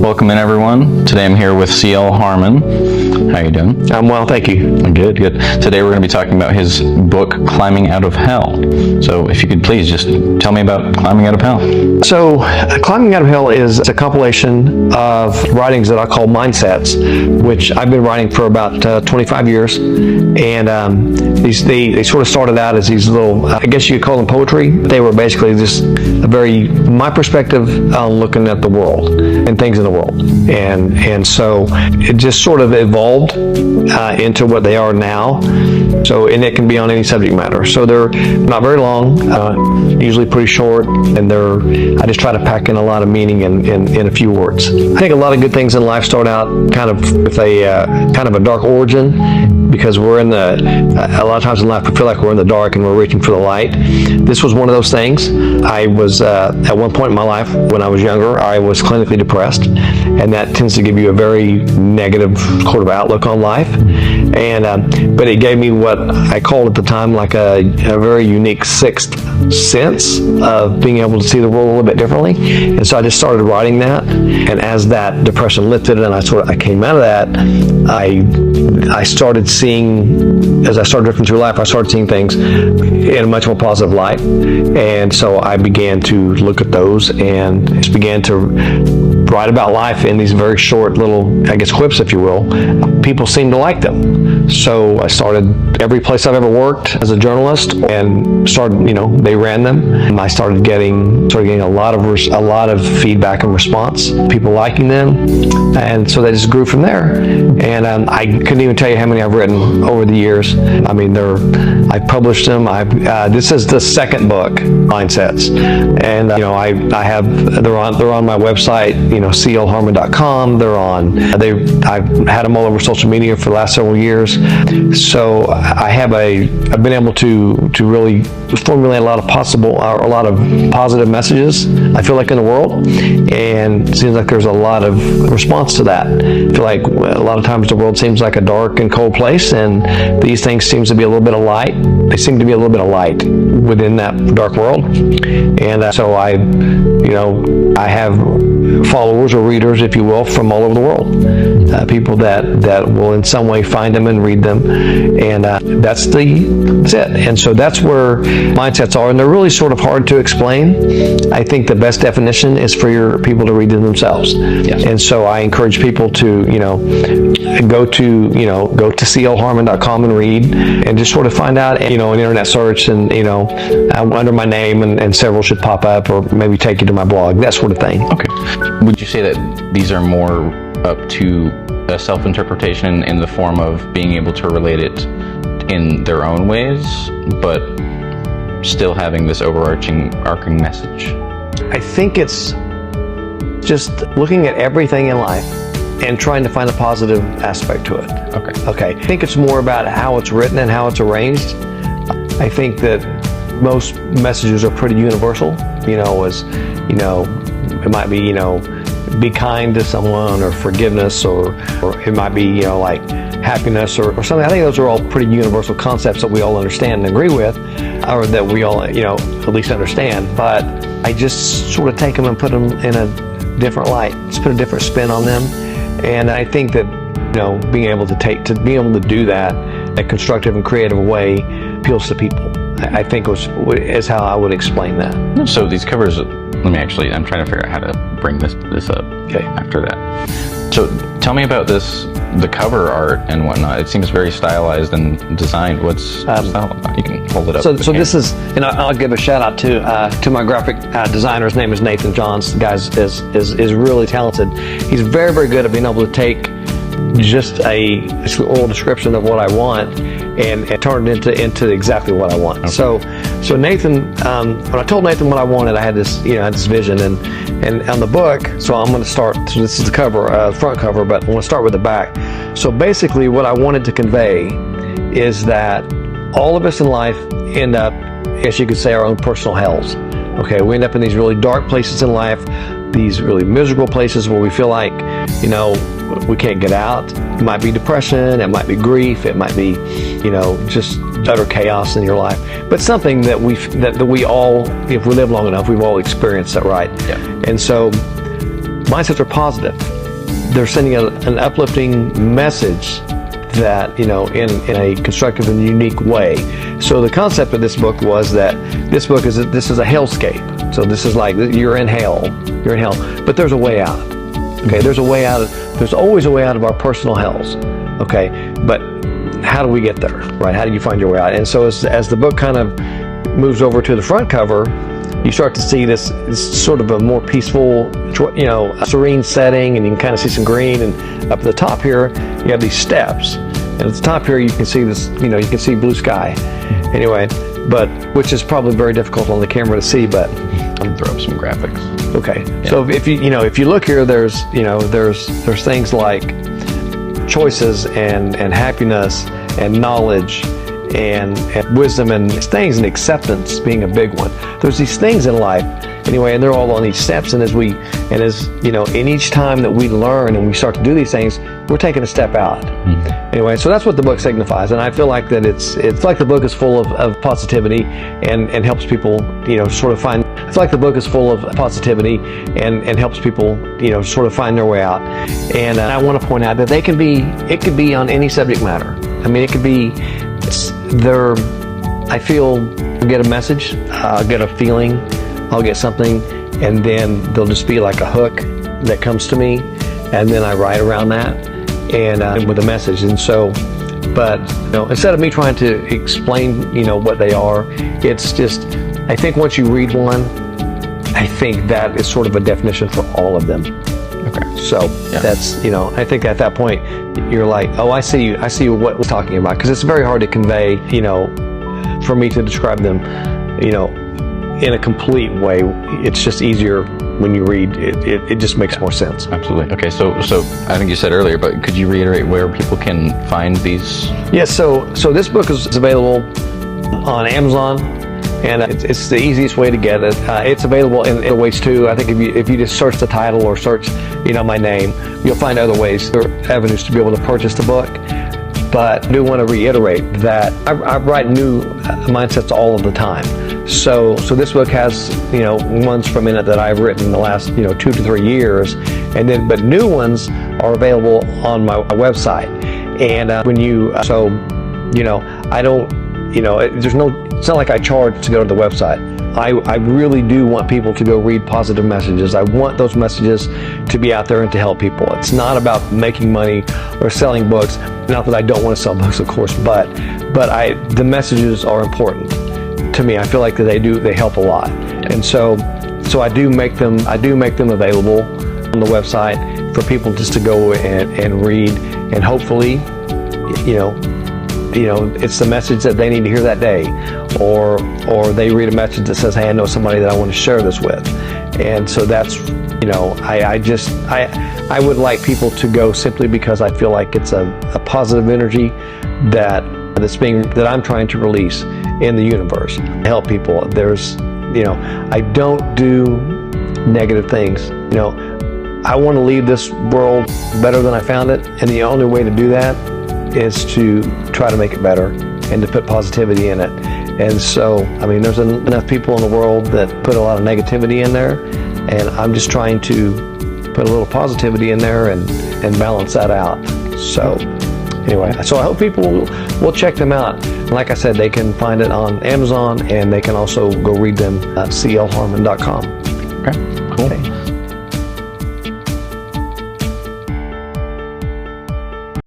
Welcome in, everyone. Today I'm here with CL Harmon. How you doing? I'm well, thank you. Good. Today we're going to be talking about his book, Climbing Out of Hell. So if you could please just tell me about Climbing Out of Hell. So, Climbing Out of Hell is a compilation of writings that I call mindsets, which I've been writing for about 25 years. And they sort of started out as these little, I guess you could call them poetry. They were basically just my perspective on looking at the world and things in the world. And so it just sort of evolved into what they are now. So, and it can be on any subject matter. So they're not very long, usually pretty short, and I just try to pack in a lot of meaning in a few words. I think a lot of good things in life start out kind of with a dark origin, because a lot of times in life we feel like we're in the dark and we're reaching for the light. This was one of those things. I was, at one point in my life when I was younger, I was clinically depressed, and that tends to give you a very negative sort of outlook on life. But it gave me what I called at the time like a very unique sixth sense of being able to see the world a little bit differently. And so I just started writing that. And as that depression lifted and I came out of that, I started seeing, as I started drifting through life, I started seeing things in a much more positive light. And so I began to look at those and just began to write about life in these very short little, I guess, quips, if you will. People seem to like them. So I started every place I've ever worked as a journalist and started, they ran them. And I started getting a lot of feedback and response, people liking them. And so they just grew from there. And I couldn't even tell you how many I've written over the years. I mean, I've published them. This is the second book, Mindsets. And, they're on my website, CLHarmon.com. I've had them all over social media for the last several years. So I've been able to really formulate a lot of positive messages, I feel like, in the world. And it seems like there's a lot of response to that. I feel like a lot of times the world seems like a dark and cold place, and these things seem to be a little bit of light. They seem to be a little bit of light within that dark world. And so I have followers or readers, if you will, from all over the world. People that will in some way find them and read them. And that's it. And so that's where mindsets are. And they're really sort of hard to explain. I think the best definition is for your people to read them themselves. Yes. And so I encourage people to, go to clharmon.com and read, and just sort of find out, an internet search, and, under my name, and several should pop up, or maybe take you to my blog, that sort of thing. Okay. Would you say that these are more up to a self-interpretation in the form of being able to relate it in their own ways, but still having this overarching message? I think it's just looking at everything in life and trying to find a positive aspect to it. Okay. I think it's more about how it's written and how it's arranged. I think that most messages are pretty universal. It might be, be kind to someone, or forgiveness, or it might be, like happiness or something. I think those are all pretty universal concepts that we all understand and agree with, or that we all, at least understand. But I just sort of take them and put them in a different light, just put a different spin on them. And I think that, being able to do that in a constructive and creative way appeals to people. I think is how I would explain that. So these covers, I'm trying to figure out how to bring this up after that. So tell me about the cover art and whatnot. It seems very stylized and designed. What's style? You can hold it up. So this is, I'll give a shout out to my graphic designer. His name is Nathan Johns. The guy is really talented. He's very, very good at being able to take just a oral description of what I want and turn it into exactly what I want. Okay. So Nathan, when I told Nathan what I wanted, I had this vision, and on the book. So I'm going to start. So this is the cover, front cover, but I want to start with the back. So basically, what I wanted to convey is that all of us in life end up, as you could say, our own personal hells. Okay, we end up in these really dark places in life, these really miserable places where we feel like, we can't get out. It might be depression, it might be grief, it might be, just utter chaos in your life. But something that we all, if we live long enough, we've all experienced that, right? Yeah. And so mindsets are positive. They're sending an uplifting message that, in a constructive and unique way. So the concept of this book was that this is a hellscape. So this is like you're in hell, but there's a way out. Okay, there's always a way out of our personal hells. Okay, but how do we get there, right? How do you find your way out? And so as the book kind of moves over to the front cover, you start to see this sort of a more peaceful, serene setting, and you can kind of see some green. And up at the top here, you have these steps. And at the top here, you can see this, you can see blue sky. Anyway, but which is probably very difficult on the camera to see, but I'll throw up some graphics. Okay. Yeah. So if you look here, there's things like choices and happiness and knowledge and wisdom and things, and acceptance being a big one. There's these things in life anyway, and they're all on these steps. And in each time that we learn and we start to do these things, we're taking a step out. Anyway, so that's what the book signifies. And I feel like that it's like the book is full of positivity and helps people, sort of find. It's like the book is full of positivity and helps people, sort of find their way out. And I want to point out that it could be on any subject matter. I mean, it could be, I feel, I'll get a message, I'll get a feeling, I'll get something, and then there'll just be like a hook that comes to me, and then I write around that and with a message. And so, but instead of me trying to explain, what they are, it's just, I think once you read one, I think that is sort of a definition for all of them. Okay. So that's, I think at that point you're like, oh, I see what we're talking about, because it's very hard to convey, for me to describe them, in a complete way. It's just easier when you read it just makes more sense. Absolutely. Okay, so I think you said earlier, but could you reiterate where people can find these? Yes, so this book is available on Amazon, and it's the easiest way to get it. It's available in other ways too. I think if you just search the title or search my name, you'll find other ways or avenues to be able to purchase the book. But I do want to reiterate that I write new mindsets all of the time. So this book has ones from in it that I've written in the last 2 to 3 years, but new ones are available on my website. And I don't it's not like I charge to go to the website. I really do want people to go read positive messages. I want those messages to be out there and to help people. It's not about making money or selling books. Not that I don't want to sell books, of course, but the messages are important to me. I feel like that they help a lot. And so I do make them available on the website for people just to go and read, and hopefully it's the message that they need to hear that day, or they read a message that says, hey, I know somebody that I want to share this with. And so that's, I would like people to go simply because I feel like it's a positive energy that I'm trying to release in the universe to help people. I don't do negative things. I want to leave this world better than I found it, and the only way to do that is to try to make it better and to put positivity in it. And so, there's enough people in the world that put a lot of negativity in there, and I'm just trying to put a little positivity in there and balance that out. So anyway, so I hope people will check them out. Like I said, they can find it on Amazon, and they can also go read them at clharmon.com. Okay, cool. Okay.